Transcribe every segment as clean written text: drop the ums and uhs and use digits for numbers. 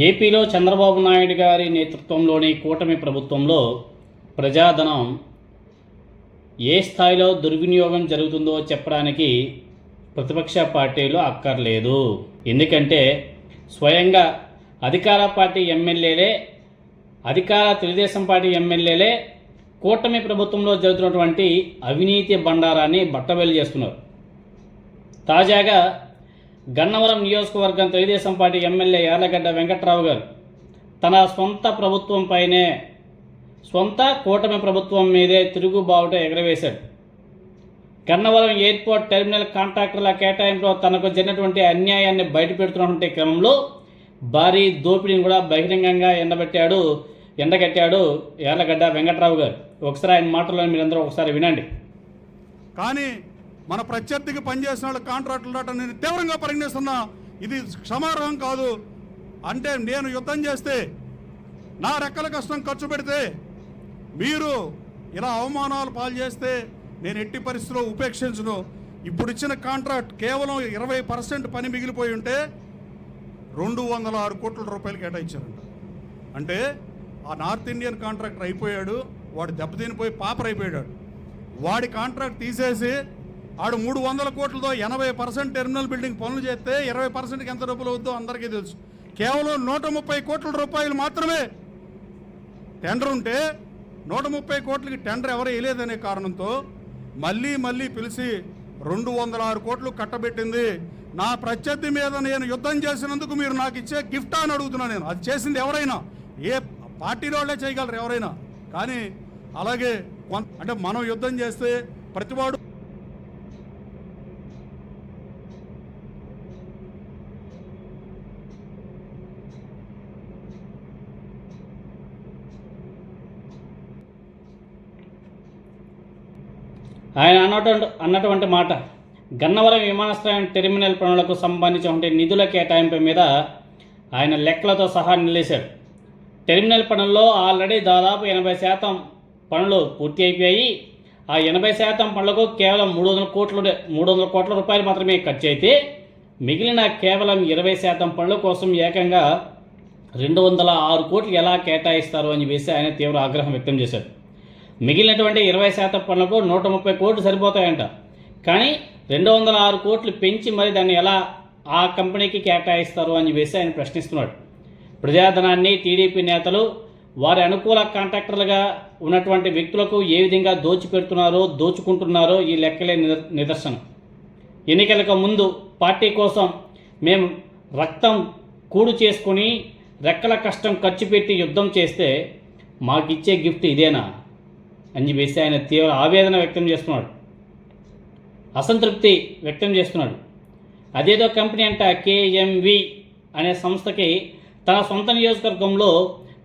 ఏపీలో చంద్రబాబు నాయుడు గారి నేతృత్వంలోని కూటమి ప్రభుత్వంలో ప్రజాధనం ఏ స్థాయిలో దుర్వినియోగం జరుగుతుందో చెప్పడానికి ప్రతిపక్ష పార్టీలు అక్కర్లేదు. ఎందుకంటే స్వయంగా అధికార పార్టీ ఎమ్మెల్యేలే, అధికార తెలుగుదేశం పార్టీ ఎమ్మెల్యేలే కూటమి ప్రభుత్వంలో జరుగుతున్నటువంటి అవినీతి బండారాన్ని బట్టబయలు చేస్తున్నారు. తాజాగా గన్నవరం నియోజకవర్గం తెలుగుదేశం పార్టీ ఎమ్మెల్యే యార్లగడ్డ వెంకట్రావు గారు తన సొంత ప్రభుత్వంపైనే, సొంత కూటమి ప్రభుత్వం మీదే తిరుగుబావుట ఎగరవేశాడు. గన్నవరం ఎయిర్పోర్ట్ టెర్మినల్ కాంట్రాక్టర్ల కేటాయింపులో తనకు జరిగినటువంటి అన్యాయాన్ని బయటపెడుతున్నటువంటి క్రమంలో భారీ దోపిడీని కూడా బహిరంగంగా ఎండగట్టాడు యార్లగడ్డ వెంకట్రావు గారు. ఒకసారి ఆయన మాటల్లో మీరందరూ ఒకసారి వినండి. కానీ మన ప్రత్యర్థికి పనిచేసిన వాళ్ళ కాంట్రాక్టులు నేను తీవ్రంగా పరిగణిస్తున్నా. ఇది క్షమార్హం కాదు. అంటే నేను యుద్ధం చేస్తే, నా రెక్కల కష్టం ఖర్చు పెడితే, మీరు ఇలా అవమానాలు పాలు చేస్తే నేను ఎట్టి పరిస్థితిలో ఉపేక్షించను. ఇప్పుడు ఇచ్చిన కాంట్రాక్ట్ కేవలం 20% పని మిగిలిపోయి ఉంటే 206 కోట్ల రూపాయలు కేటాయించారంట. అంటే ఆ నార్త్ ఇండియన్ కాంట్రాక్టర్ అయిపోయాడు, వాడు దెబ్బతినిపోయి పాపర్ అయిపోయాడు. వాడి కాంట్రాక్ట్ తీసేసి ఆడు 300 కోట్లతో 80% టెర్మినల్ బిల్డింగ్ పనులు చేస్తే 20%కి ఎంత డబ్బులు అవుద్దో అందరికీ తెలుసు. కేవలం 130 కోట్ల రూపాయలు మాత్రమే టెండర్ ఉంటే 130 కోట్లకి టెండర్ ఎవరు వేయలేదనే కారణంతో మళ్ళీ పిలిచి 206 కోట్లు కట్టబెట్టింది. నా ప్రత్యర్థి మీద నేను యుద్ధం చేసినందుకు మీరు నాకు ఇచ్చే గిఫ్ట్ అని అడుగుతున్నా. నేను అది చేసింది ఎవరైనా, ఏ పార్టీలో వాళ్ళే చేయగలరు ఎవరైనా. కానీ అలాగే అంటే మనం యుద్ధం చేస్తే ప్రతివాడు ఆయన అన్నటువంటి మాట, గన్నవరం విమానాశ్రయం టెర్మినల్ పనులకు సంబంధించిన నిధుల కేటాయింపు మీద ఆయన లెక్కలతో సహా నిలిచాడు. టెర్మినల్ పనుల్లో ఆల్రెడీ దాదాపు 80% పనులు పూర్తి అయిపోయాయి. ఆ 80% పనులకు కేవలం 300 కోట్ల రూపాయలు మాత్రమే ఖర్చు అయితే, మిగిలిన కేవలం 20% పనుల కోసం ఏకంగా 206 కోట్లు ఎలా కేటాయిస్తారు అని చెప్పేసి ఆయన తీవ్ర ఆగ్రహం వ్యక్తం చేశారు. మిగిలినటువంటి 20% పనులకు 130 కోట్లు సరిపోతాయంట. కానీ 206 కోట్లు పెంచి మరి దాన్ని ఎలా ఆ కంపెనీకి కేటాయిస్తారు అని చెప్పేసి ఆయన ప్రశ్నిస్తున్నాడు. ప్రజాధనాన్ని టీడీపీ నేతలు వారి అనుకూల కాంట్రాక్టర్లుగా ఉన్నటువంటి వ్యక్తులకు ఏ విధంగా దోచుకుంటున్నారో ఈ లెక్కలే నిదర్శనం. ఎన్నికలకు ముందు పార్టీ కోసం మేము రక్తం కూడు చేసుకుని రెక్కల కష్టం ఖర్చు పెట్టి యుద్ధం చేస్తే మాకిచ్చే గిఫ్ట్ ఇదేనా అని చెప్పేసి ఆయన తీవ్ర ఆవేదన వ్యక్తం చేస్తున్నాడు, అసంతృప్తి వ్యక్తం చేస్తున్నాడు. అదేదో కంపెనీ అంట కేఎంవి అనే సంస్థకి తన సొంత నియోజకవర్గంలో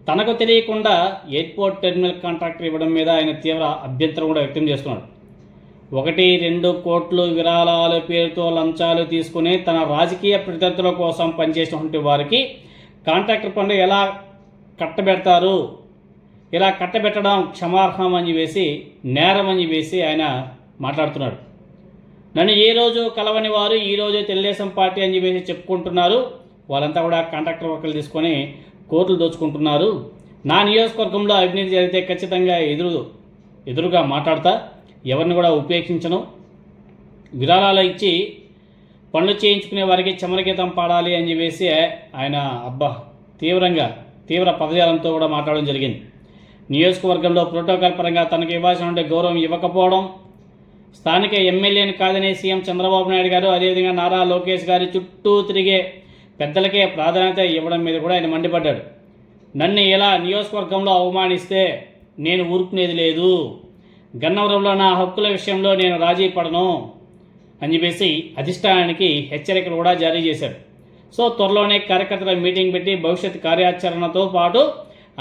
తనకు తెలియకుండా ఎయిర్పోర్ట్ టెర్మినల్ కాంట్రాక్టర్ ఇవ్వడం మీద ఆయన తీవ్ర అభ్యంతరం కూడా వ్యక్తం చేస్తున్నాడు. 1-2 కోట్లు విరాళాల పేరుతో లంచాలు తీసుకుని తన రాజకీయ ప్రత్యర్థుల కోసం పనిచేసినటువంటి వారికి కాంట్రాక్టర్ పనులు ఎలా కట్టబెడతారు, ఇలా కట్టబెట్టడం క్షమార్హం అని చెప్పేసి, నేరం అని చెప్పేసి ఆయన మాట్లాడుతున్నాడు. నన్ను ఏ రోజు కలవని వారు ఈరోజు తెలుగుదేశం పార్టీ అని చెప్పేసి చెప్పుకుంటున్నారు. వాళ్ళంతా కూడా కాంట్రాక్టర్ వర్కులు తీసుకొని కోట్లు దోచుకుంటున్నారు. నా నియోజకవర్గంలో అవినీతి జరిగితే ఖచ్చితంగా ఎదురుగా మాట్లాడతా, ఎవరిని కూడా ఉపేక్షించను. విరాళాలు ఇచ్చి పనులు చేయించుకునే వారికి చమరగీతం పాడాలి అని చెప్పేసి ఆయన తీవ్ర పదజాలంతో కూడా మాట్లాడడం జరిగింది. నియోజకవర్గంలో ప్రోటోకాల్ పరంగా తనకు ఇవ్వాల్సిన గౌరవం ఇవ్వకపోవడం, స్థానిక ఎమ్మెల్యేని కాదని సీఎం చంద్రబాబు నాయుడు గారు, అదేవిధంగా నారా లోకేష్ గారి చుట్టూ తిరిగే పెద్దలకే ప్రాధాన్యత ఇవ్వడం మీద కూడా ఆయన మండిపడ్డాడు. నన్ను ఇలా నియోజకవర్గంలో అవమానిస్తే నేను ఊరుకునేది లేదు, గన్నవరంలో నా హక్కుల విషయంలో నేను రాజీ పడను అని చెప్పేసి అధిష్టానానికి హెచ్చరికలు కూడా జారీ చేశారు. సో త్వరలోనే కార్యకర్తల మీటింగ్ పెట్టి భవిష్యత్ కార్యాచరణతో పాటు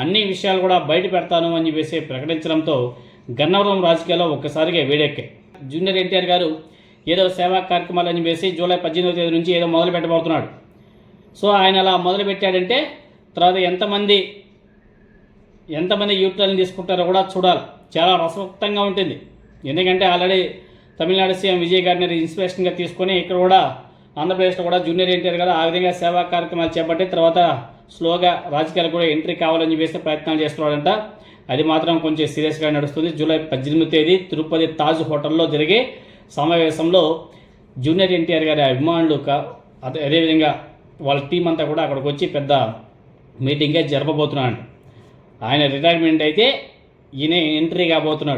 అన్ని విషయాలు కూడా బయట పెడతాను అని చెప్పేసి ప్రకటించడంతో గన్నవరం రాజకీయాల్లో ఒక్కసారిగా వేడెక్కాయి. జూనియర్ ఎన్టీఆర్ గారు ఏదో సేవా కార్యక్రమాలు అని చెప్పేసి జూలై 18వ తేదీ నుంచి ఏదో మొదలు పెట్టబోతున్నాడు. సో ఆయన అలా మొదలుపెట్టాడంటే తర్వాత ఎంతమంది యూట్యూబ్ని తీసుకుంటారో కూడా చూడాలి. చాలా రసవక్తంగా ఉంటుంది. ఎందుకంటే ఆల్రెడీ తమిళనాడు సీఎం విజయ్ గారిని ఇన్స్పిరేషన్గా తీసుకొని ఇక్కడ కూడా ఆంధ్రప్రదేశ్లో కూడా జూనియర్ ఎన్టీఆర్ గారు ఆ విధంగా సేవా కార్యక్రమాలు చేపట్టి తర్వాత స్లోగా రాజకీయాలు కూడా ఎంట్రీ కావాలని చెప్పేసి ప్రయత్నాలు చేస్తున్నాడంట. అది మాత్రం కొంచెం సీరియస్గా నడుస్తుంది. జూలై 18 తేదీ తిరుపతి తాజ్ హోటల్లో జరిగే సమావేశంలో జూనియర్ ఎన్టీఆర్ గారి అభిమానులు అదేవిధంగా వాళ్ళ టీం అంతా కూడా అక్కడికి వచ్చి పెద్ద మీటింగే జరపబోతున్నాడు. ఆయన రిటైర్మెంట్ అయితే ఈయన ఎంట్రీ కాబోతున్నాడు.